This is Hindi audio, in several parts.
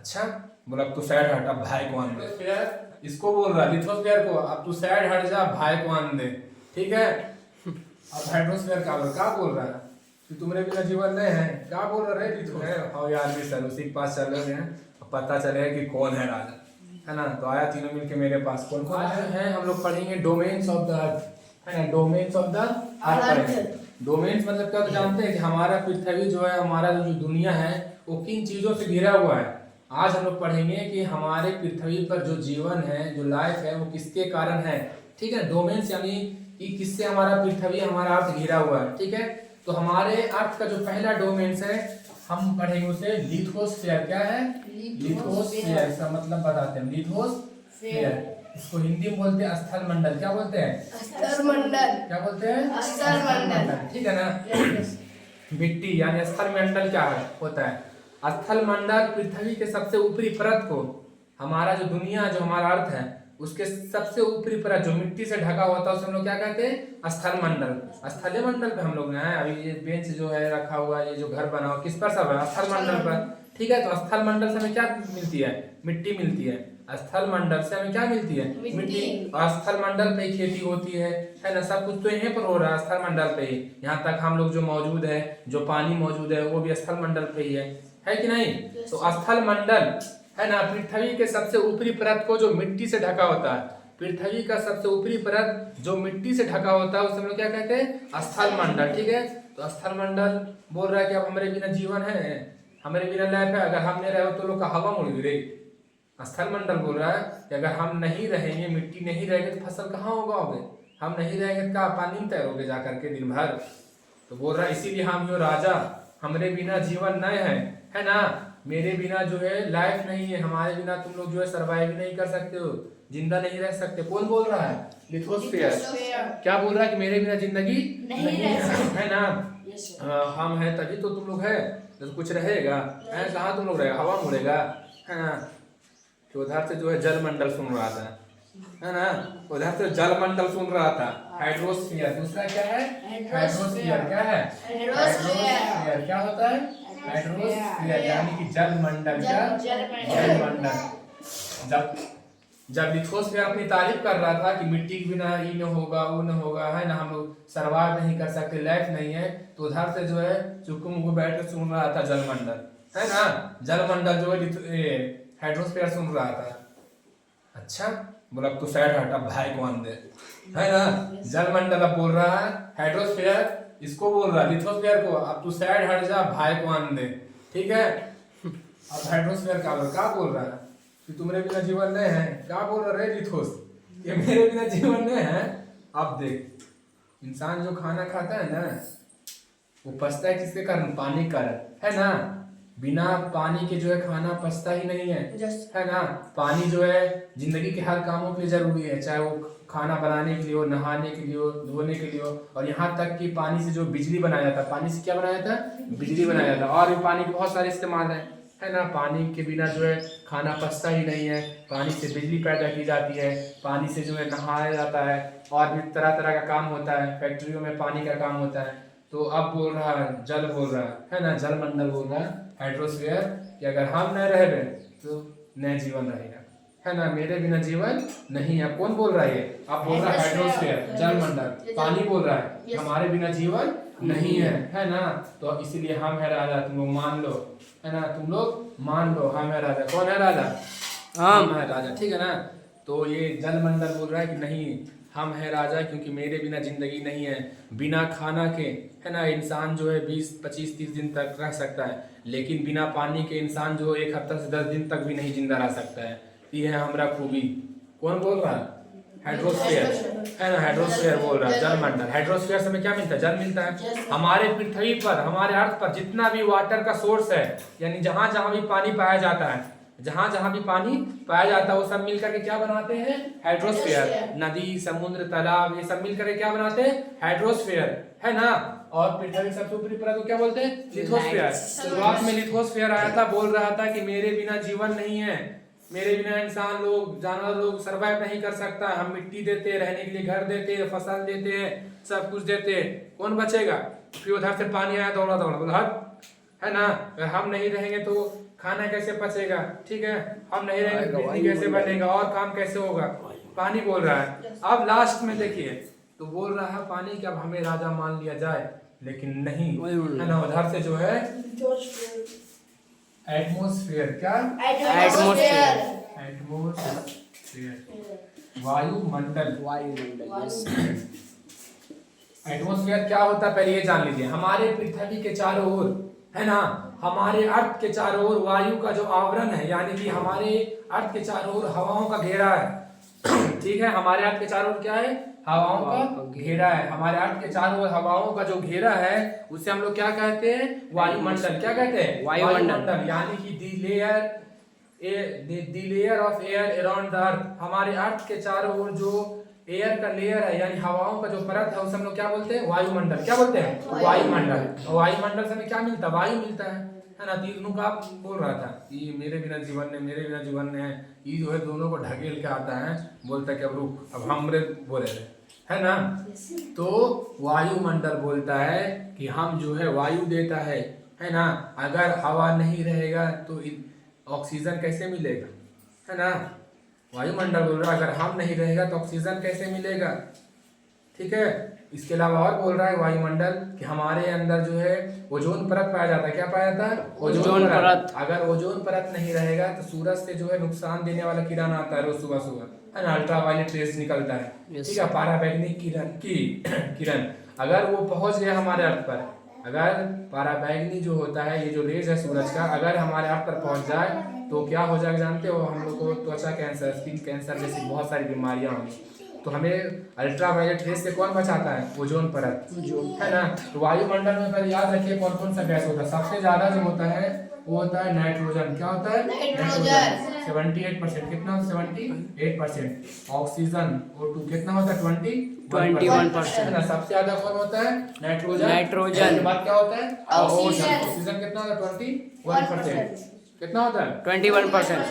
अच्छा, बोला अब तू साइड हट, अब भाई को आन दे। फिर इसको बोल रहा लिथोस्फीयर को, अब तू साइड हट जा, भाई को आन दे। ठीक है, अब हाइड्रोस्फीयर क्या बोल रहा है कि तुम्हारे बिना जीवन नहीं है, क्या बोल रहा है लिथो है। हाँ यार भी सर उसी के पास चल रहे हैं, पता चलेगा कि कौन है राजा, है ना। तो आया तीनों मिलके मेरे पास। कौन कौन है, हम लोग पढ़ेंगे डोमेन्स ऑफ द अर्थ, है ना। Domains of the earth, domains मतलब क्या, तो जानते हैं कि हमारा पृथ्वी जो है, हमारा जो दुनिया है वो किन चीजों से घिरा हुआ है। आज हम लोग पढ़ेंगे कि हमारे पृथ्वी पर जो जीवन है, जो लाइफ है, वो किसके कारण है। ठीक है, डोमेन्स यानी कि किससे हमारा पृथ्वी, हमारा अर्थ घिरा हुआ है। ठीक है, तो हमारे अर्थ का जो पहला डोमेन्स है हम पढ़ेंगे उसे लिथोस्फीयर। क्या है? लिथोस्फीयर। इसका मतलब बताते हैं, लिथोस्फीयर। इसको हिंदी में बोलते हैं स्थल मंडल। क्या बोलते हैं? स्थल मंडल। क्या बोलते हैं? स्थल मंडल। ठीक है ना। मिट्टी यानी स्थल मंडल क्या है होता है? स्थल मंडल पृथ्वी के सबसे ऊपरी परत को, हमारा जो दुनिया, जो हमारा अर्थ है, उसके सबसे ऊपरी परत जो मिट्टी से ढका होता है उसे हम लोग क्या कहते हैं? स्थल मंडल। स्थलीय मंडल पे हम लोग हैं। अभी ये बेंच जो है रखा हुआ है, ये जो घर बना हुआ, किस पर सब है? स्थल मंडल पर। ठीक है, तो स्थल मंडल से हमें क्या मिलती है? मिट्टी मिलती है। स्थल मंडल से हमें क्या मिलती है? मिट्टी। और स्थल मंडल पे ही खेती होती है ना। सब कुछ तो यहीं पर हो रहा है स्थल मंडल पे ही। यहाँ तक हम लोग जो मौजूद है, जो पानी मौजूद है, वो भी स्थल मंडल पे ही है कि नहीं? तो स्थल मंडल है ना, पृथ्वी के सबसे ऊपरी परत को जो मिट्टी से ढका होता है, पृथ्वी का सबसे ऊपरी परत जो मिट्टी से ढका होता है उसे हम लोग क्या कहते हैं? स्थल मंडल। ठीक है, तो स्थल मंडल बोल रहा है कि अब हमारे बिना जीवन है, हमारे बिना लाइफ है। अगर हम नहीं रहे तो लोग का हवा मुड़ गिरेगी। स्थल मंडल बोल रहा है कि अगर हम नहीं रहेंगे, मिट्टी नहीं रहेगी, तो फसल कहाँ उगाओगे? हम नहीं रहेंगे तो क्या पानी में तैरोगे जा करके दिन भर? तो बोल रहा है इसीलिए हम जो राजा, हमारे बिना जीवन नहीं है ना। मेरे बिना जो है लाइफ नहीं है, हमारे बिना तुम लोग जो है सर्वाइव नहीं कर सकते हो, जिंदा नहीं रह सकते। कौन बोल रहा है? लिथोस्फीयर। क्या बोल रहा है कि मेरे बिना जिंदगी नहीं है ना। हम हैं तभी तो तुम लोग है, तो कुछ रहेगा है? कहाँ तुम लोग रहेगा? हवा मुड़ेगा, है ना। तो उधर से जो है जल मंडल सुन रहा था, है ना। उधर से जल मंडल सुन रहा था। हाइड्रोस्फीयर। दूसरा क्या है? हाइड्रोस्फीयर। क्या है? हाइड्रोस्फीयर। क्या होता है? हाइड्रोस्फीयर यानी कि जल मंडल। क्या? जल मंडल। जब जब लिथोस्फीयर अपनी तारीफ कर रहा था कि मिट्टी के बिना ये न होगा, वो न होगा, है ना, हम लोग सर्वाइव नहीं कर सकते, लाइफ नहीं है, तो उधर से जो है चुप्पू मुक्कू बैठ कर सुन रहा था जल मंडल, है ना। जल मंडल जो है हाइड्रोस्फीयर सुन रहा था। अच्छा, बोला अब तू साइड हट, अब भाई को आन दे, है ना। जल मंडल अब बोल रहा है, हाइड्रोस्फीयर इसको बोल रहा है लिथोस्फीयर को, अब तू साइड हट जा, भाई को आन दे। ठीक है, अब हाइड्रोस्फीयर क्या बोल रहा है कि तुम्हारे बिना जीवन नहीं है। क्या बोल रहा है लिथोस कि मेरे बिना जीवन नहीं है। अब देख, इंसान जो खाना खाता है ना, वो पचता है किसके कारण? पानी के कारण, है ना। बिना पानी के जो है खाना पचता ही नहीं है ना। पानी जो है जिंदगी के हर कामों के लिए जरूरी है, चाहे वो खाना बनाने के लिए हो, नहाने के लिए हो, धोने के लिए हो, और यहाँ तक कि पानी से जो बिजली बनाया जाता है, पानी से क्या बनाया जाता है? बिजली बनाया जाता है। और भी पानी के बहुत सारे इस्तेमाल है ना। पानी के बिना जो है खाना पचता ही नहीं है। पानी से बिजली पैदा की जाती है, पानी से जो है नहाया जाता है, और भी तरह तरह का काम होता है, फैक्ट्रियों में पानी का काम होता है। तो अब बोल रहा है, जल बोल रहा है ना, जल मंडल बोल रहा है, हाइड्रोस्फीयर, कि अगर हम न रहे तो न जीवन रहेगा, है ना। मेरे बिना जीवन नहीं है। कौन बोल रहा है ये? अब बोल रहा है हाइड्रोस्फीयर, जल मंडल, पानी बोल रहा है हमारे बिना जीवन नहीं है ना। तो इसीलिए हम है राजा, तुम लोग मान लो, है ना, तुम लोग मान लो हम है राजा। कौन है राजा? हम है राजा। ठीक है ना। तो ये जल मंडल बोल रहा है कि नहीं, हम है राजा, क्योंकि मेरे बिना जिंदगी नहीं है। बिना खाना के, है ना, इंसान जो है 20, 25, 30 दिन तक रह सकता है, लेकिन बिना पानी के इंसान जो 1 हफ्ता से 10 दिन तक भी नहीं जिंदा रह सकता है। ये है हमारा खूबी। कौन बोल रहा है? हाइड्रोस्फीयर, है ना। हाइड्रोस्फीयर बोल रहा है, जल मंडल। हाइड्रोस्फीयर से हमें क्या मिलता है? जल मिलता है। हमारे पृथ्वी पर, हमारे अर्थ पर जितना भी वाटर का सोर्स है, यानी जहां जहां भी पानी पाया जाता है, जहां जहां भी पानी पाया जाता है, वो सब मिलकर के क्या बनाते हैं? हाइड्रोस्फीयर। नदी, समुद्र, तालाब, ये सब मिलकर के क्या बनाते हैं? हाइड्रोस्फीयर, है ना। और पृथ्वी सबसे ऊपरी परत को क्या बोलते हैं? लिथोस्फीयर। शुरुआत में लिथोस्फीयर आया था, बोल रहा था कि मेरे बिना जीवन नहीं है, मेरे बिना इंसान लोग, जानवर लोग सर्वाइव नहीं कर सकता। हम मिट्टी देते, रहने के लिए घर देते, फसल देते हैं, सब कुछ देते हैं, कौन बचेगा? फिर उधर से पानी आया, दौड़ा दौड़ा बोला, है ना, अगर हम नहीं रहेंगे तो खाना कैसे पचेगा, ठीक है, हम नहीं रहेंगे बिजली कैसे बनेगा और काम कैसे होगा, पानी बोल रहा है। अब लास्ट में देखिए तो बोल रहा है पानी कि अब हमें राजा मान लिया जाए, लेकिन नहीं, है ना, उधर से जो है एटमॉस्फेयर, क्या एटमॉस्फेयर एटमॉस्फेयर वायुमंडल। एटमॉस्फेयर क्या होता है पहले ये जान लीजिए। हमारे पृथ्वी के चारों ओर, है ना, हमारे अर्थ के चारों ओर वायु का जो आवरण है, यानी कि हमारे अर्थ के चारों ओर हवाओं का घेरा है। ठीक है, हमारे अर्थ के चारों ओर क्या है, हवाओं का घेरा है। हमारे अर्थ के चारों ओर हवाओं का जो घेरा है उसे हम लोग क्या कहते हैं, वायुमंडल। क्या कहते हैं, वायुमंडल, यानी कि the layer of air around the earth. हमारे अर्थ के चारों ओर जो एयर का लेयर है, यानी हवाओं का जो परत है, उसे हम लोग क्या बोलते हैं, वायुमंडल। क्या बोलते हैं, वायुमंडल। वायुमंडल से हमें क्या मिलता है, वायु मिलता है ना। तीनों का बोल रहा था कि मेरे बिना जीवन है, मेरे बिना जीवन है, ये जो है दोनों को ढकेल के आता है, बोलता है कि अब रुक, अब हम बोले रहे, है ना। तो वायुमंडल बोलता है कि हम जो है वायु देता है ना। अगर हवा नहीं रहेगा तो ऑक्सीजन कैसे मिलेगा, है ना। वायुमंडल बोल रहा है अगर हम नहीं रहेगा तो ऑक्सीजन कैसे मिलेगा, ठीक है। इसके अलावा और बोल रहा है वायुमंडल कि हमारे अंदर जो है ओजोन परत पाया जाता है। क्या पाया जाता है, ओजोन परत। अगर ओजोन परत नहीं रहेगा तो सूरज से जो है नुकसान देने वाला किरण आता है रोज सुबह सुबह, है ना, अल्ट्रावायलेट रेज निकलता है, ठीक है, पराबैंगनी किरण अगर वो पहुंच गया हमारे अर्थ पर, अगर पराबैंगनी जो होता है, ये जो रेज है सूरज का, अगर हमारे अर्थ पर पहुंच जाए तो क्या हो जाएगा जानते हो, हम लोग को त्वचा कैंसर, स्किन कैंसर जैसी बहुत सारी बीमारियां होंगी। तो हमें अल्ट्रावायलेट रेज से कौन बचाता है, ओजोन परत, है ना। तो वायुमंडल में पहले याद रखिए कौन कौन सा गैस होता है। सबसे ज्यादा जो होता है वो होता है नाइट्रोजन। क्या होता है, नाइट्रोजन 78%। कितना, 78%। ऑक्सीजन O2 कितना होता है, 21%, है ना। सबसे ज्यादा कौन होता है, नाइट्रोजन। उसके बाद क्या होता है, ऑक्सीजन कितना होता है, 21%। कितना होता है, 21%।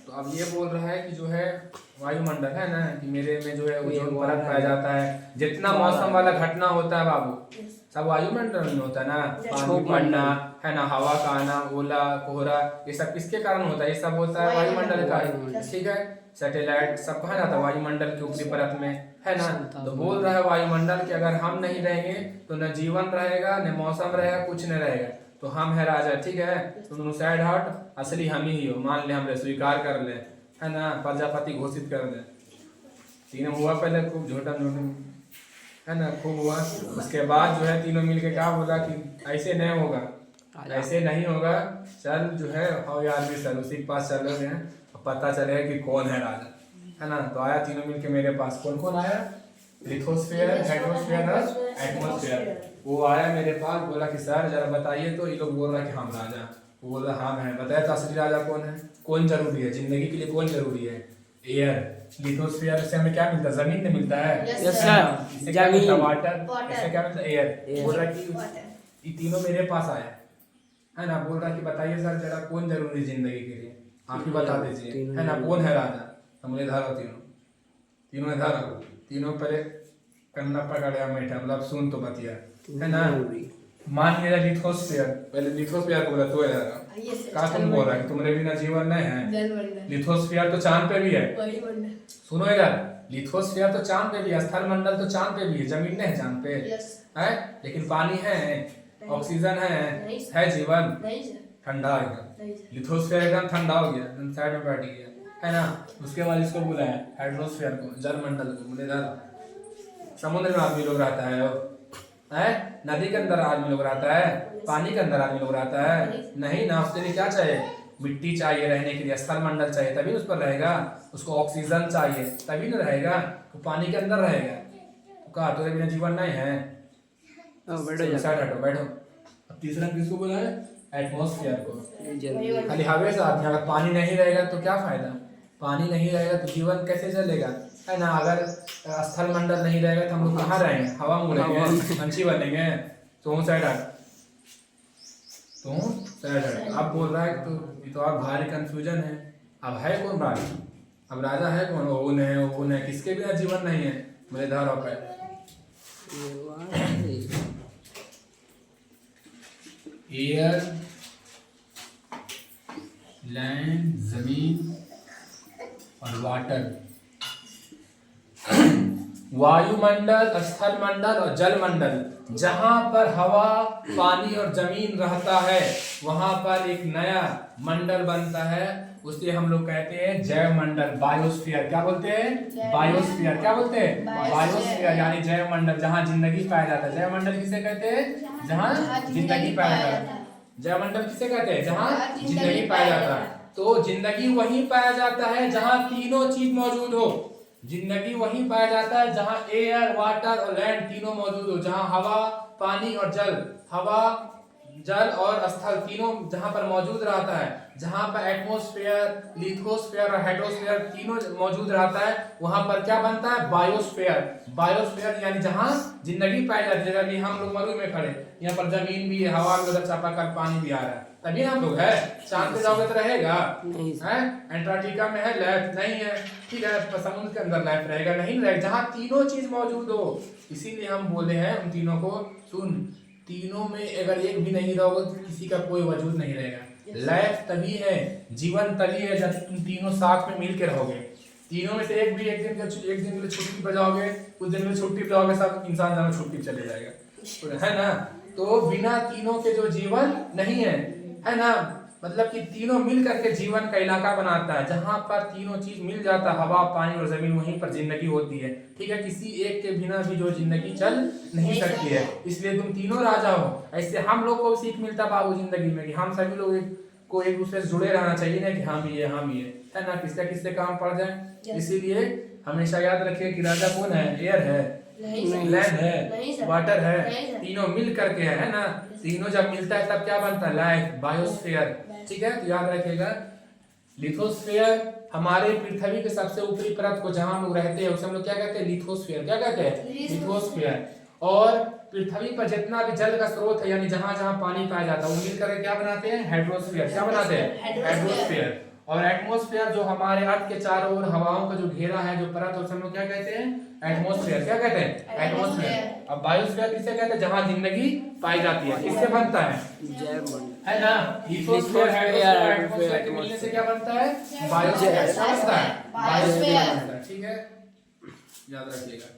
तो अब ये बोल रहा है कि जो है वायुमंडल है ना, कि मेरे में जो है ओजोन परत पाया जाता है। जितना मौसम वाला घटना होता है बाबू, सब वायुमंडल में होता है ना। पानी पड़ना, है ना, हवा का आना, ओला कोहरा, ये सब किसके कारण होता है, ये सब होता है वायुमंडल का, ठीक है। सैटेलाइट सब कहाँ जाता है, वायुमंडल की ऊपरी परत में, है ना। तो बोल रहा है वायुमंडल कि अगर हम नहीं रहेंगे तो न जीवन रहेगा, न मौसम रहेगा, कुछ नहीं रहेगा। तो हम है राजा, ठीक है, तुम साइड हट, असली हम ही हो, मान ले, हमने स्वीकार कर ले, है ना, प्रजापति घोषित कर दे। तीनों हुआ पहले खूब झोटा है ना, खूब हुआ। उसके बाद जो है तीनों मिलके क्या बोला कि ऐसे नहीं होगा, ऐसे नहीं होगा, चल जो है हो यार भी सर उसी के पास चलोगे, पता चलेगा कि कौन है राजा, है ना। तो आया तीनों मिलके मेरे पास, कौन कौन आया, लिथोस्फीयर, हाइड्रोस्फीयर और एटमॉस्फेयर। वो आया मेरे पास, बोला कि सर जरा बताइए तो। ये लोग बोल रहा है कि हम राजा, वो बोला हाँ मैं बताया। तो असली राजा कौन है, कौन जरूरी है जिंदगी के लिए, कौन जरूरी है, एयर। लिथोस्फीयर से हमें क्या मिलता है, जमीन में मिलता है, यस सर, जमीन, वाटर, इससे क्या मिलता है, एयर। बोल रहा कि ये तीनों मेरे पास आया, है ना। बोल रहा कि बताइए सर जरा कौन जरूरी है जिंदगी के लिए, आप ही बता दीजिए, है ना, कौन है राजा। तो मुझे धरो तीनों धरो, तीनों पहले कन्ना पकड़ा बैठा, मतलब सुन तो बतिया, है ना। मान लिया लिथोस्फीयर, पहले लिथोस्फीयर को बोला तो का तुम बोल रहा है कि तुम्हारे बिना जीवन नहीं है। लिथोस्फीयर तो चांद पे भी है, सुनो इधर, लिथोस्फीयर तो चांद पे भी है, स्थल मंडल तो चांद पे भी है, जमीन नहीं है चांद पे, है, लेकिन पानी है, ऑक्सीजन है जीवन, ठंडा है। लिथोस्फीयर एकदम ठंडा हो गया, एकदम साइड में बैठ गया, है ना। उसके बाद इसको बोला है हाइड्रोस्फीयर को, जल मंडल को। बोले इधर समुद्र में आदमी लोग रहता है, नदी के अंदर आदमी लोग रहता है, पानी के अंदर आदमी लोग रहता है, नहीं ना। उसके लिए क्या चाहिए, मिट्टी चाहिए रहने के लिए, स्थल मंडल चाहिए तभी उस पर रहेगा। उसको ऑक्सीजन चाहिए तभी ना रहेगा, तो पानी के अंदर रहेगा। तो कहा तुम्हारे बिना जीवन नहीं है, बैठो। अब तीसरा किसको बोला है, एटमॉस्फेयर को। खाली हवा से आदमी, अगर पानी नहीं रहेगा तो क्या फायदा, पानी नहीं रहेगा तो जीवन कैसे चलेगा, है ना। अगर स्थल मंडल नहीं रहेगा तो हम लोग कहाँ रहेंगे, हवा में उड़ेंगे, पंछी बनेंगे। तो साइड हट। अब बोल रहा है तो ये तो आप भारी कंफ्यूजन है। अब है कौन राजा, अब राजा है कौन, ओन है, किसके बिना जीवन नहीं है। मेरे धारा पे एयर लैंड जमीन और वाटर। वायुमंडल, स्थलमंडल और जलमंडल। जहां पर हवा, पानी और जमीन रहता है वहां पर एक नया मंडल बनता है, उसे हम लोग कहते हैं जैव मंडल, बायोस्फीयर। क्या बोलते हैं? बायोस्फीयर। क्या बोलते हैं? बायोस्फीयर यानी जैव मंडल, जहां जिंदगी पाया जाता है। जैव मंडल किसे कहते हैं? जहां जिंदगी पाया जाता है। जैव मंडल किसे कहते हैं? जहां जिंदगी पाया जाता है। तो जिंदगी वहीं पाया जाता है जहां तीनों चीज मौजूद हो। जिंदगी वहीं पाया जाता है जहां एयर, वाटर और लैंड तीनों मौजूद हो। जहां हवा, पानी और जल, हवा, जल और स्थल तीनों जहां पर मौजूद रहता है, जहां पर एटमॉस्फेयर, लिथोस्फेयर और हाइड्रोस्फेयर तीनों मौजूद रहता है, वहां पर क्या बनता है? बायोस्फेयर। बायोस्फेयर यानी जहां जिंदगी पाई जाती है। जैसे अभी हम लोग मरु में खड़े, यहाँ पर जमीन भी है, हवा भी उधर चापाकल पानी भी आ रहा है, तभी हम लोग है। चांद पे जाओगे तो रहेगा? है? एंटार्क्टिका में है लाइफ? नहीं है। ठीक है, समुद्र के अंदर लाइफ रहेगा? नहीं रहेगा। जहाँ तीनों चीज मौजूद हो, इसीलिए हम बोले हैं उन तीनों को, सुन, तीनों में अगर एक भी नहीं रहोगे तो किसी का कोई वजूद नहीं रहेगा। लाइफ तभी है, जीवन तभी है जब तुम तीनों साथ में मिल के रहोगे। तीनों में से एक भी एक दिन के लिए छुट्टी पर जाओगे, कुछ दिन के लिए छुट्टी पर जाओगे, सब इंसान जाना छुट्टी चले जाएगा, है ना? तो बिना तीनों के जो जीवन नहीं है ना? मतलब कि तीनों मिल करके जीवन का इलाका बनाता है। जहां पर तीनों चीज मिल जाता है, हवा, पानी और जमीन, वहीं पर जिंदगी होती है। ठीक है, किसी एक के बिना भी जो जिंदगी चल नहीं सकती है। इसलिए तुम तीनों राजा हो। ऐसे हम लोग को सीख मिलता बाबू जिंदगी में कि हम सभी लोग को एक दूसरे से जुड़े रहना चाहिए ना, कि हम ये है ना, किससे काम पड़ जाए। इसीलिए हमेशा याद रखिए कि राजा कौन है? एयर है, लैंड है, वाटर है, तीनों मिल करके है ना। तीनों जब मिलता है तब क्या बनता है? Life, biosphere. ठीक है, तो याद रखिएगा। लिथोस्फीयर हमारे पृथ्वी के सबसे ऊपरी परत को जहां हम लोग रहते हैं उसे हम लोग क्या कहते हैं? लिथोस्फीयर। क्या कहते हैं? लिथोस्फीयर। और पृथ्वी पर जितना भी जल का स्रोत है, यानी जहां जहां पानी पाया जाता है, वो मिलकर क्या बनाते हैं? हाइड्रोस्फीयर। क्या बनाते हैं? हाइड्रोस्फीयर। और एटमॉस्फेयर जो हमारे अर्थ के चारों ओर हवाओं का जो घेरा है, जो परत है, उसे हम लोग क्या कहते हैं? एटमॉस्फेयर। क्या कहते हैं? एटमॉस्फेयर। अब बायोस्फीयर किसे कहते हैं? जहां जिंदगी पाई जाती है। किससे बनता है? है ना? लिथोस्फीयर, हाइड्रोस्फीयर, एटमॉस्फेयर के मिलने से क्या बनता है? बायोस्फीयर। क्या बनता है? बायोस्फीयर बनता है। ठीक है, याद रखिएगा।